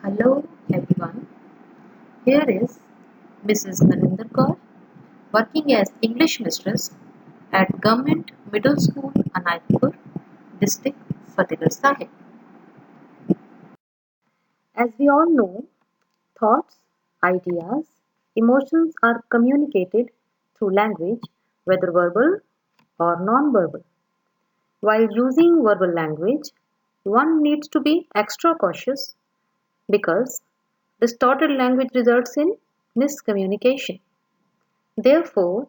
Hello everyone, here is Mrs. Narinder Kaur working as English mistress at Government Middle School, Anandpur, District Fatehgarh Sahib. As we all know, thoughts, ideas, emotions are communicated through language, whether verbal or non-verbal. While using verbal language, one needs to be extra cautious because distorted language results in miscommunication. Therefore,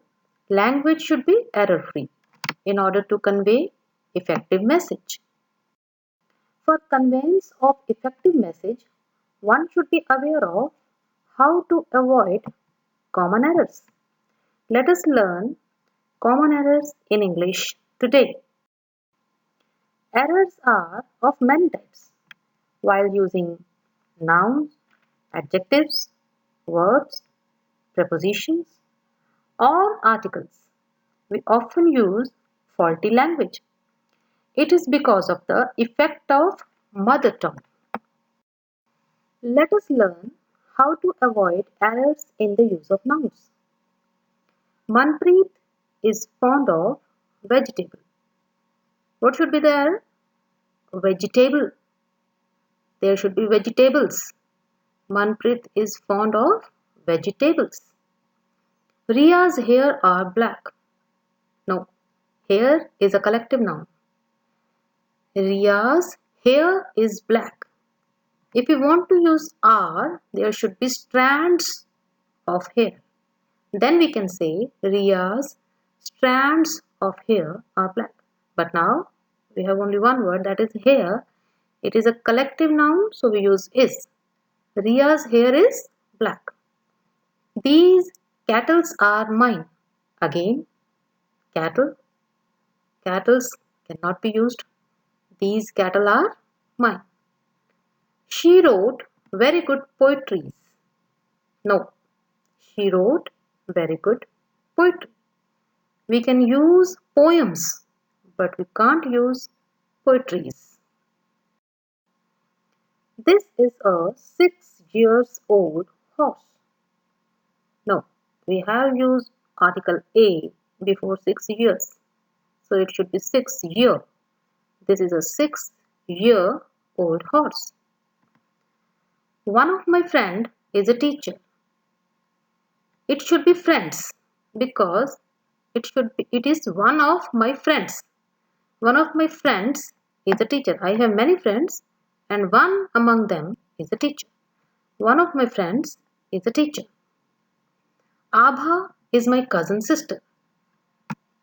language should be error-free in order to convey effective message. For conveyance of effective message, one should be aware of how to avoid common errors. Let us learn common errors in English today. Errors are of many types. While using nouns, adjectives, verbs, prepositions, or articles, we often use faulty language. It is because of the effect of mother tongue. Let us learn how to avoid errors in the use of nouns. Manpreet is fond of vegetable. What should be the error? Vegetable. There should be vegetables. Manpreet is fond of vegetables. Ria's hair are black. No, hair is a collective noun. Ria's hair is black. If we want to use are, there should be strands of hair. Then we can say Ria's strands of hair are black. But now we have only one word, that is hair. It is a collective noun, so we use is. Ria's hair is black. These cattles are mine. Again, cattle. Cattles cannot be used. These cattle are mine. She wrote very good poetry. No, she wrote very good poetry. We can use poems, but we can't use poetries. This is a 6-year-old horse. No, we have used article A before 6 years. So it should be 6 year. This is a 6-year-old horse. One of my friend is a teacher. It should be friends because it is one of my friends. One of my friends is a teacher. I have many friends and one among them is a teacher. One of my friends is a teacher. Abha is my cousin sister.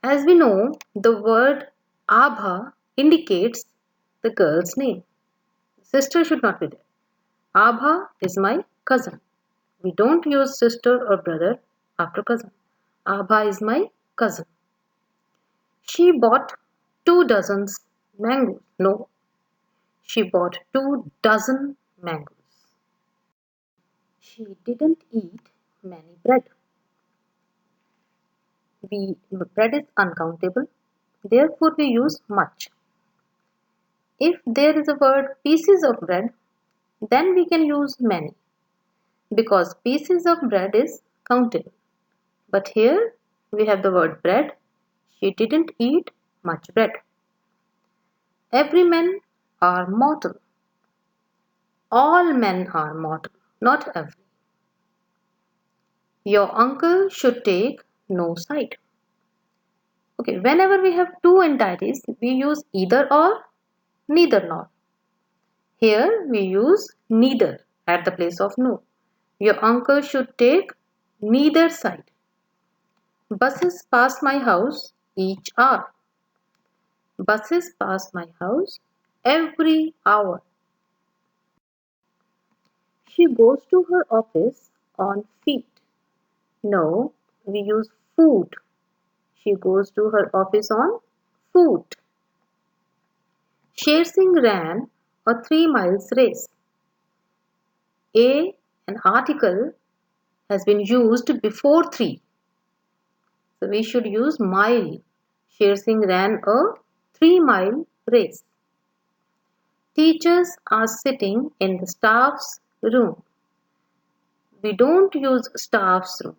As we know, the word Abha indicates the girl's name. Sister should not be there. Abha is my cousin. We don't use sister or brother after cousin. Abha is my cousin. She bought 2 dozens mangoes. No, she bought 2 dozen mangoes. She didn't eat many bread. Bread is uncountable. Therefore, we use much. If there is a word pieces of bread, then we can use many because pieces of bread is countable. But here we have the word bread. She didn't eat much bread. Every man are mortal. All men are mortal, not every. Your uncle should take no side. Okay, whenever we have two entities, we use either or, neither nor. Here we use neither at the place of no. Your uncle should take neither side. Buses pass my house each hour. Buses pass my house every hour. She goes to her office on feet. No, we use foot. She goes to her office on foot. Sher Singh ran a 3 miles race. An article has been used before 3. So we should use mile. Sher Singh ran a 3-mile race. Teachers are sitting in the staff's room. We don't use staff's room,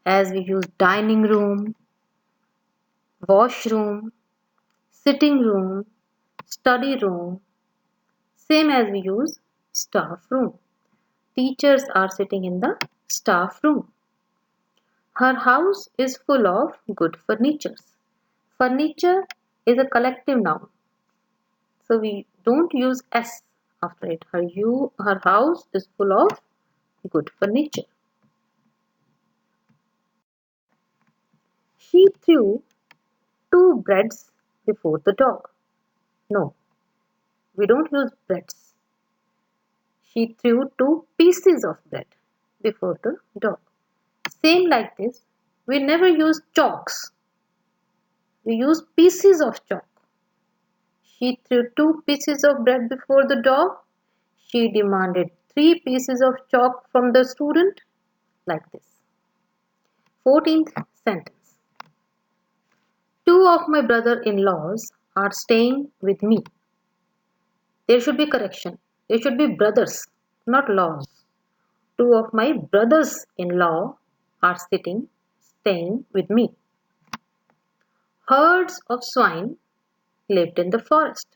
as we use dining room, washroom, sitting room, study room, same as we use staff room. Teachers are sitting in the staff room. Her house is full of good furnitures. Furniture is a collective noun, so we don't use S after it. Her house is full of good furniture. She threw two breads before the dog. No, we don't use breads. She threw two pieces of bread before the dog. Same like this, we never use chalks. We use pieces of chalk. She threw two pieces of bread before the dog. She demanded three pieces of chalk from the student, like this. 14th sentence. Two of my brother-in-laws are staying with me. There should be correction. There should be brothers, not laws. Two of my brothers-in-law are staying with me. Herds of swine lived in the forest.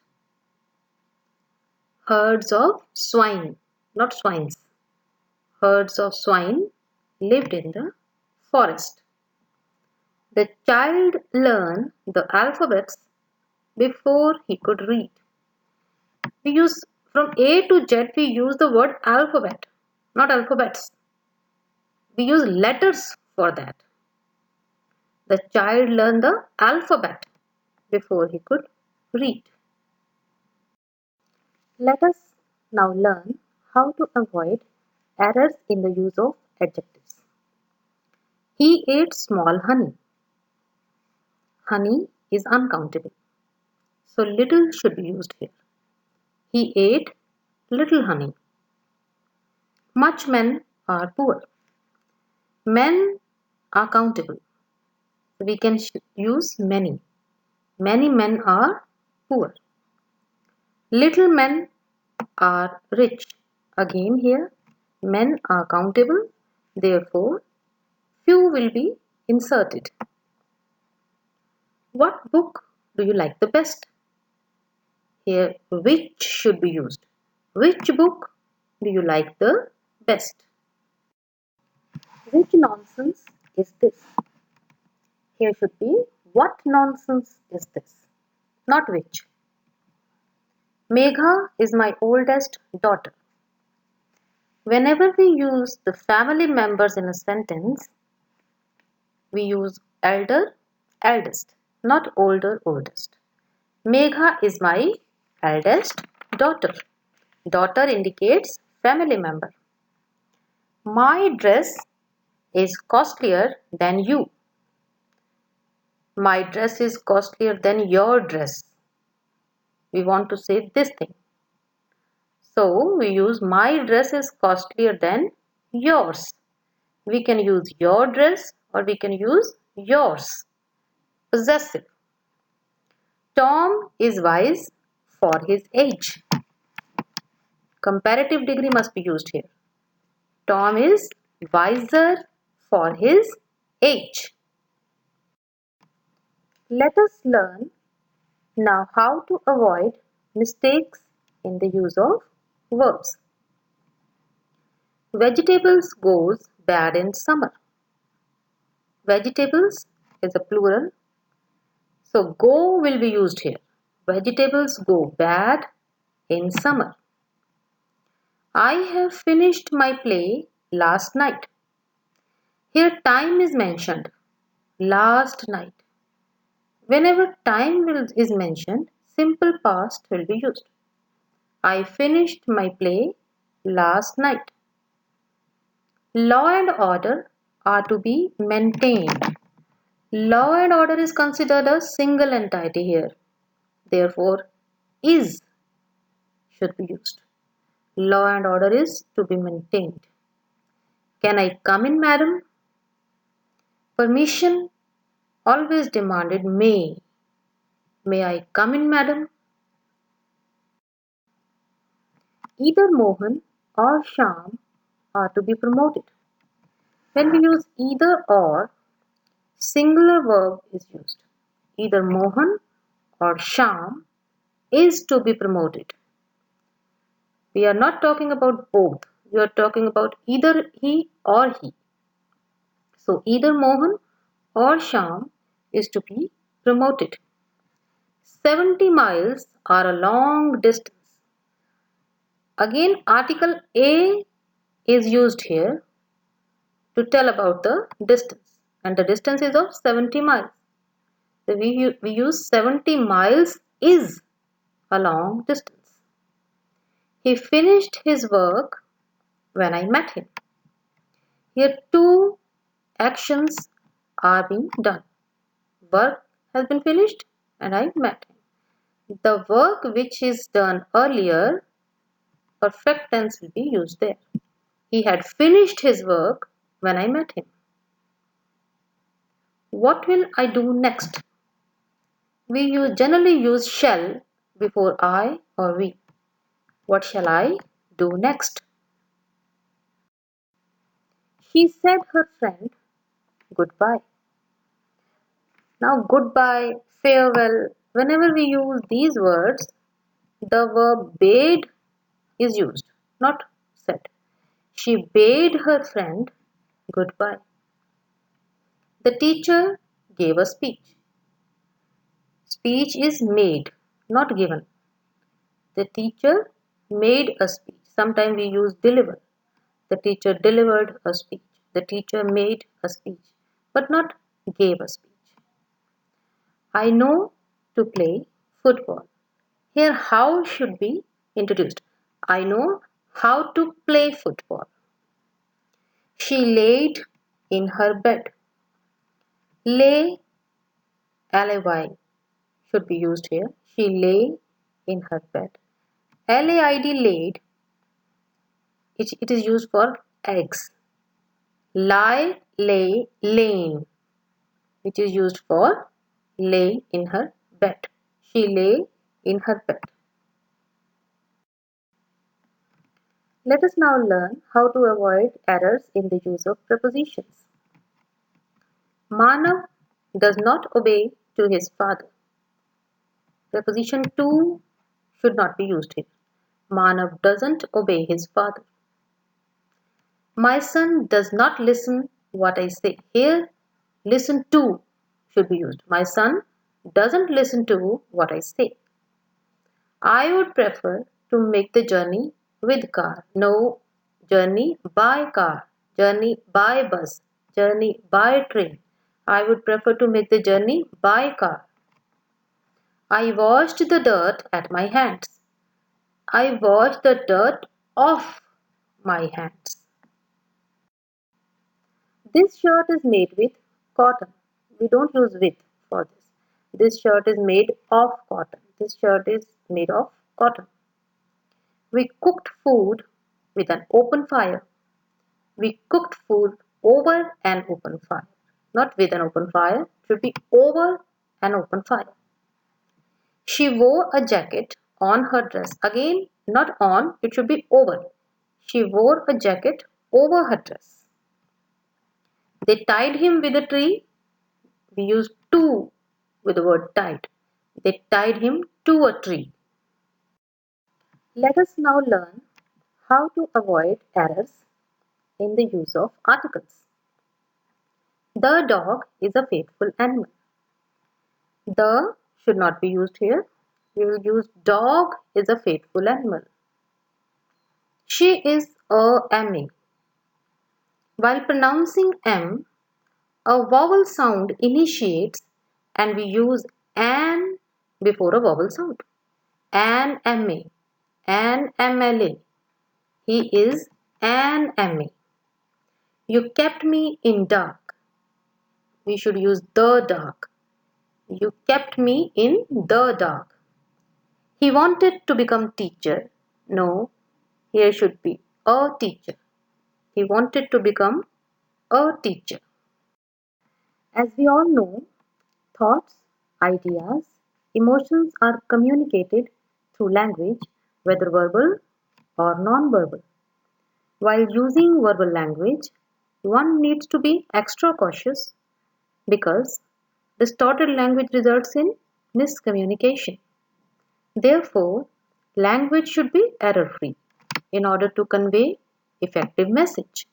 Herds of swine, not swines. Herds of swine lived in the forest. The child learned the alphabets before he could read. We use from A to Z, we use the word alphabet, not alphabets. We use letters for that. The child learned the alphabet before he could read. Let us now learn how to avoid errors in the use of adjectives. He ate small honey. Honey is uncountable, so little should be used here. He ate little honey. Much men are poor. Men are countable. We can use many. Many men are poor. Little men are rich. Again here, men are countable. Therefore, few will be inserted. What book do you like the best? Here, which should be used. Which book do you like the best? Which nonsense is this? Here should be what nonsense is this? Not which. Megha is my oldest daughter. Whenever we use the family members in a sentence, we use elder, eldest, not older, oldest. Megha is my eldest daughter. Daughter indicates family member. My dress is costlier than you. My dress is costlier than your dress. We want to say this thing. So we use my dress is costlier than yours. We can use your dress or we can use yours. Possessive. Tom is wise for his age. Comparative degree must be used here. Tom is wiser for his age. Let us learn now how to avoid mistakes in the use of verbs. Vegetables goes bad in summer. Vegetables is a plural, so go will be used here. Vegetables go bad in summer. I have finished my play last night. Here time is mentioned, last night. Whenever time is mentioned, simple past will be used. I finished my play last night. Law and order are to be maintained. Law and order is considered a single entity here. Therefore, is should be used. Law and order is to be maintained. Can I come in, madam? Permission always demanded may. May I come in, madam? Either Mohan or Sham are to be promoted. When we use either or, singular verb is used. Either Mohan or Sham is to be promoted. We are not talking about both. We are talking about either he or he. So either Mohan or Sham is to be promoted. 70 miles are a long distance. Again, article A is used here to tell about the distance, and the distance is of 70 miles. So we use 70 miles is a long distance. He finished his work when I met him. Here two actions are being done. Work has been finished and I met him. The work which is done earlier, perfect tense will be used there. He had finished his work when I met him. What will I do next? We generally use shall before I or we. What shall I do next? She said her friend goodbye. Now goodbye, farewell, whenever we use these words, the verb bade is used, not said. She bade her friend goodbye. The teacher gave a speech. Speech is made, not given. The teacher made a speech. Sometimes we use deliver. The teacher delivered a speech. The teacher made a speech, but not gave a speech. I know to play football. Here, how should be introduced? I know how to play football. She laid in her bed. Lay, L-A-Y, should be used here. She lay in her bed. L-A-I-D, laid, it is used for eggs. Lie, lay, lain, which is used for lay in her bed. She lay in her bed. Let us now learn how to avoid errors in the use of prepositions. Manav does not obey to his father. Preposition to should not be used here. Manav doesn't obey his father. My son does not listen what I say. Here, listen to should be used. My son doesn't listen to what I say. I would prefer to make the journey with car. No, journey by car, journey by bus, journey by train. I would prefer to make the journey by car. I washed the dirt at my hands. I washed the dirt off my hands. This shirt is made with cotton. We don't use with for this. This shirt is made of cotton. This shirt is made of cotton. We cooked food with an open fire. We cooked food over an open fire. Not with an open fire. It should be over an open fire. She wore a jacket on her dress. Again, not on. It should be over. She wore a jacket over her dress. They tied him with a tree. We use to with the word tied. They tied him to a tree. Let us now learn how to avoid errors in the use of articles. The dog is a faithful animal. The should not be used here. We will use dog is a faithful animal. She is a MA. While pronouncing M, a vowel sound initiates and we use an before a vowel sound. An MA, an MLA. He is an MA. You kept me in dark. We should use the dark. You kept me in the dark. He wanted to become teacher. No, here should be a teacher. He wanted to become a teacher. As we all know, thoughts, ideas, emotions are communicated through language, whether verbal or non-verbal. While using verbal language, one needs to be extra cautious because distorted language results in miscommunication. Therefore, language should be error-free in order to convey effective message.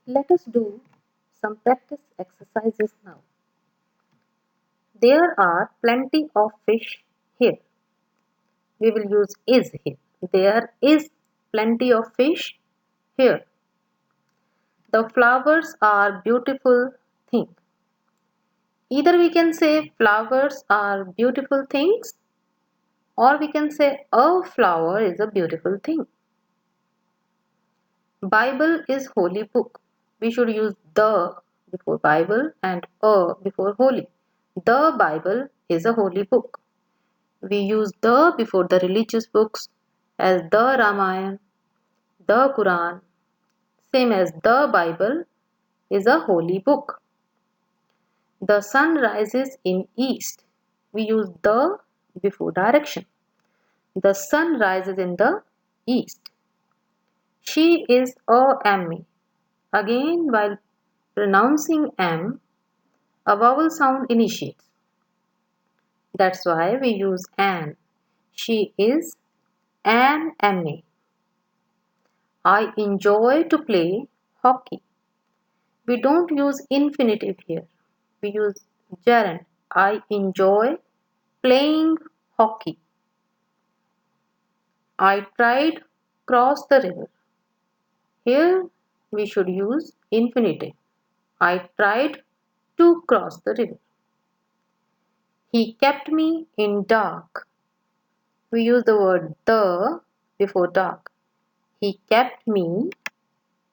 Let us do some practice exercises now. There are plenty of fish here. We will use is here. There is plenty of fish here. The flowers are beautiful things. Either we can say flowers are beautiful things, or we can say a flower is a beautiful thing. Bible is holy book. We should use the before Bible and a before holy. The Bible is a holy book. We use the before the religious books as the Ramayana, the Quran, same as the Bible is a holy book. The sun rises in east. We use the before direction. The sun rises in the east. She is a Emmy. Again, while pronouncing M, a vowel sound initiates. That's why we use an. She is an Emmy. I enjoy to play hockey. We don't use infinitive here. We use gerund. I enjoy playing hockey. I tried cross the river. Here we should use infinitive. I tried to cross the river. He kept me in dark. We use the word the before dark. He kept me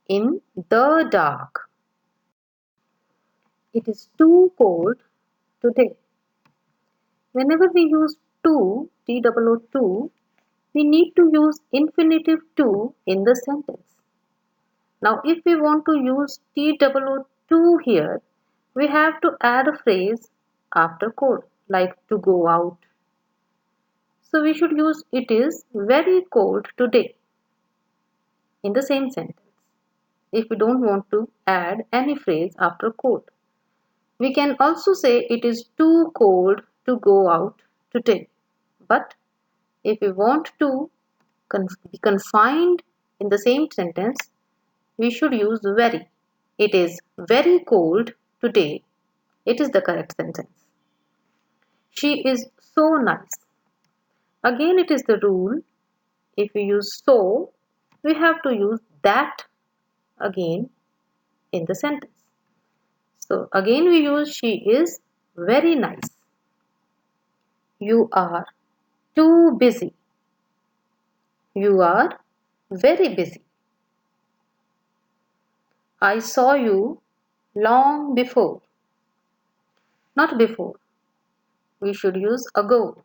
in the dark. It is too cold today. Whenever we use to, T-O-O-2, we need to use infinitive to in the sentence. Now, if we want to use T-O-O-2 here, we have to add a phrase after cold, like to go out. So we should use it is very cold today in the same sentence. If we don't want to add any phrase after cold. We can also say it is too cold to go out today. But if we want to be confined in the same sentence, we should use very. It is very cold today. It is the correct sentence. She is so nice. Again, it is the rule. If we use so, we have to use that again in the sentence. So again we use she is very nice. You are too busy. You are very busy. I saw you long before. Not before. We should use ago.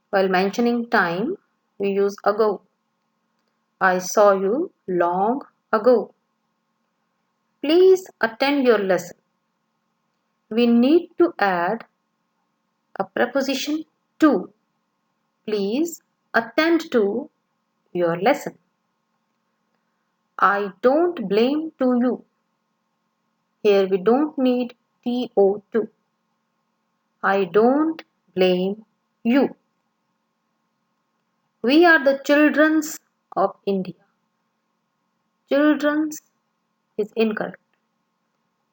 While mentioning time, we use ago. I saw you long ago. Please attend your lesson. We need to add a preposition to. Please attend to your lesson. I don't blame to you. Here we don't need TO2. I don't blame you. We are the childrens of India. Childrens is incorrect.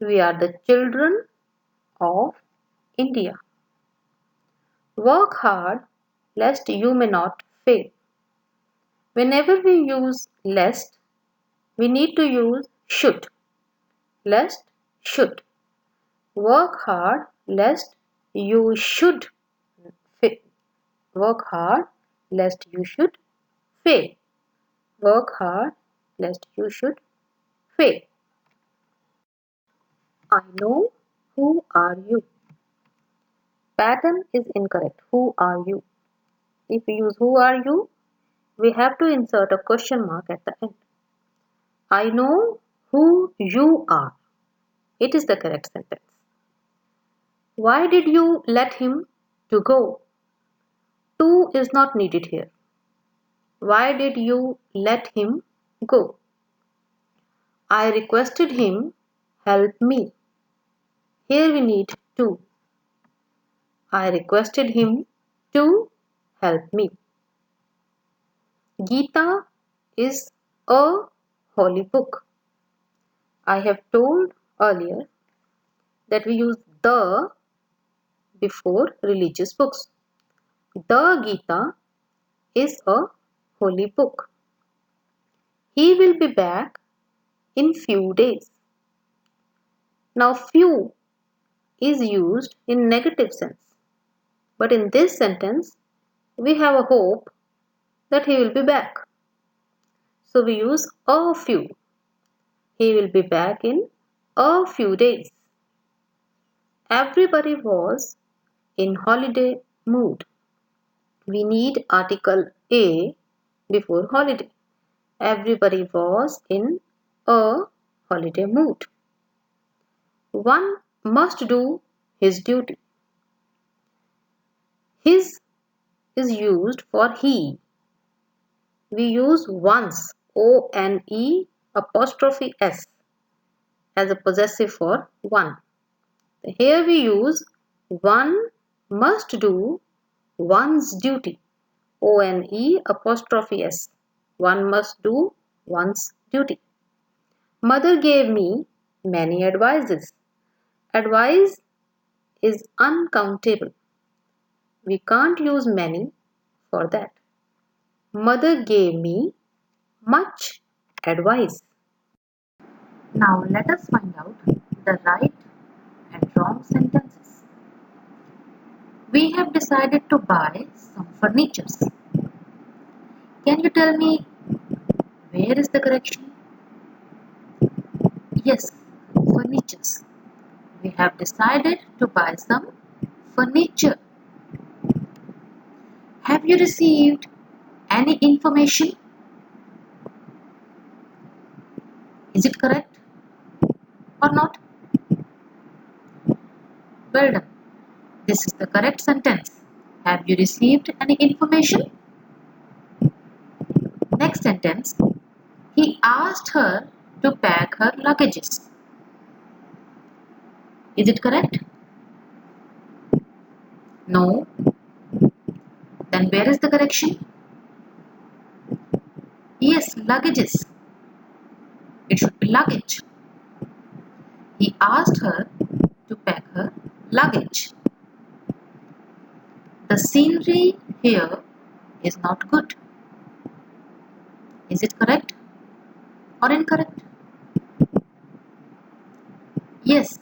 We are the children of India. Work hard lest you may not fail. Whenever we use lest, we need to use should. Lest, should. Work hard lest you should fail. Work hard lest you should fail. Work hard lest you should fail. I know. Who are you? Pattern is incorrect. Who are you? If we use who are you, we have to insert a question mark at the end. I know who you are. It is the correct sentence. Why did you let him to go? To is not needed here. Why did you let him go? I requested him help me. Here we need to. I requested him to help me. Gita is a holy book. I have told earlier that we use the before religious books. The Gita is a holy book. He will be back in few days. Now few is used in negative sense. But in this sentence, we have a hope that he will be back. So we use a few. He will be back in a few days. Everybody was in holiday mood. We need article A before holiday. Everybody was in a holiday mood. One must do his duty. His is used for he. We use one's, O-N-E apostrophe S, as a possessive for one. Here we use one must do one's duty, O-N-E apostrophe S. One must do one's duty. Mother gave me many advices. Advice is uncountable. We can't use many for that. Mother gave me much advice. Now let us find out the right and wrong sentences. We have decided to buy some furnitures. Can you tell me where is the correction? Yes, furnitures. We have decided to buy some furniture. Have you received any information? Is it correct or not? Well done. This is the correct sentence. Have you received any information? Next sentence. He asked her to pack her luggages. Is it correct? No. Then where is the correction? Yes, luggages. It should be luggage. He asked her to pack her luggage. The scenery here is not good. Is it correct or incorrect? Yes,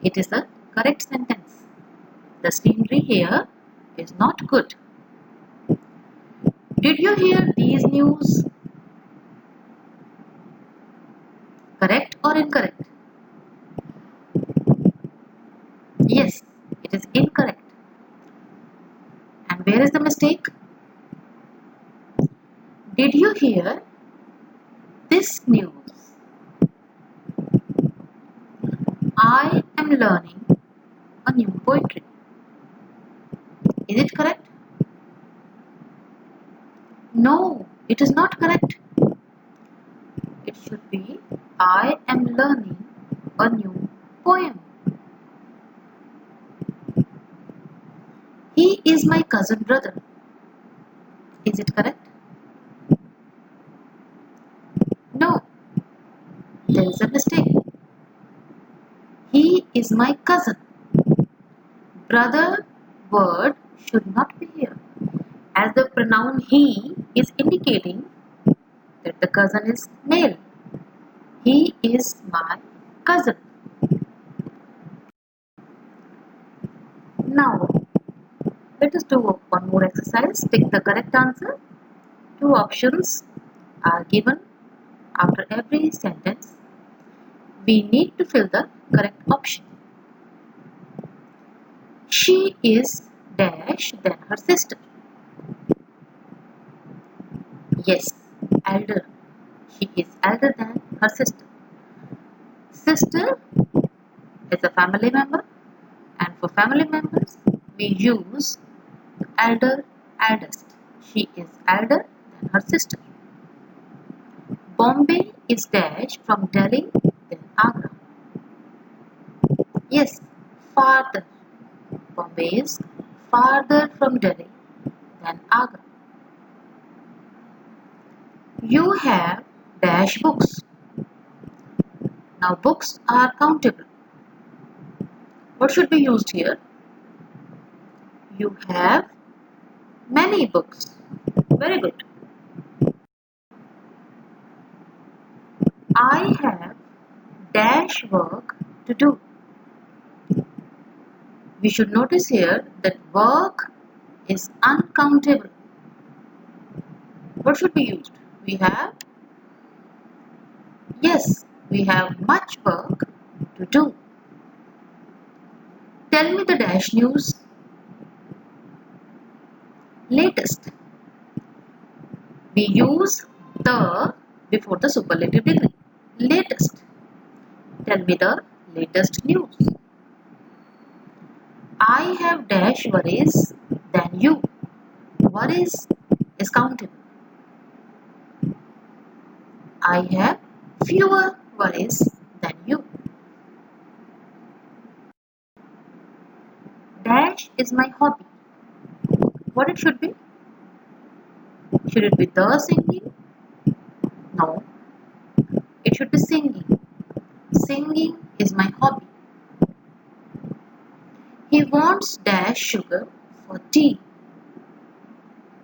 it is a correct sentence. The scenery here is not good. Did you hear these news? Correct or incorrect? Yes, it is incorrect. And where is the mistake? Did you hear this news? I am learning a new poetry. Is it correct? No, it is not correct. It should be I am learning a new poem. He is my cousin brother. Is it correct? No, there is a mistake. He is my cousin. Brother word should not be here, as the pronoun he is indicating that the cousin is male. He is my cousin. Now, let us do one more exercise. Pick the correct answer. Two options are given after every sentence. We need to fill the correct option. She is dash than her sister. Yes, elder. She is elder than her sister. Sister is a family member, and for family members we use elder, eldest. She is elder than her sister. Bombay is dash from Delhi, then Agra. Yes, farther. Bombay is farther from Delhi than Agra. You have dash books. Now books are countable. What should be used here? You have many books. Very good. I have dash work to do. We should notice here that work is uncountable. What should be used? We have much work to do. Tell me the dash news. Latest. We use the before the superlative degree. Latest. Tell me the latest news. I have dash worries than you. Worries is countable. I have fewer worries than you. Dash is my hobby. What it should be? Should it be the singing? No. It should be singing. Singing is my hobby. He wants dash sugar for tea.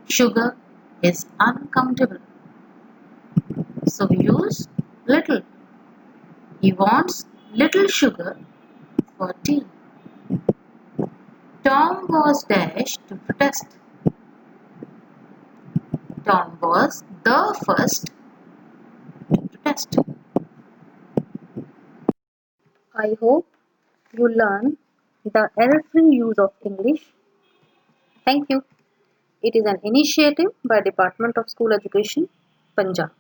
Sugar is uncountable. So we use little. He wants little sugar for tea. Tom was dash to protest. Tom was the first to protest. I hope you learn the error-free use of English. Thank you. It is an initiative by Department of School Education, Punjab.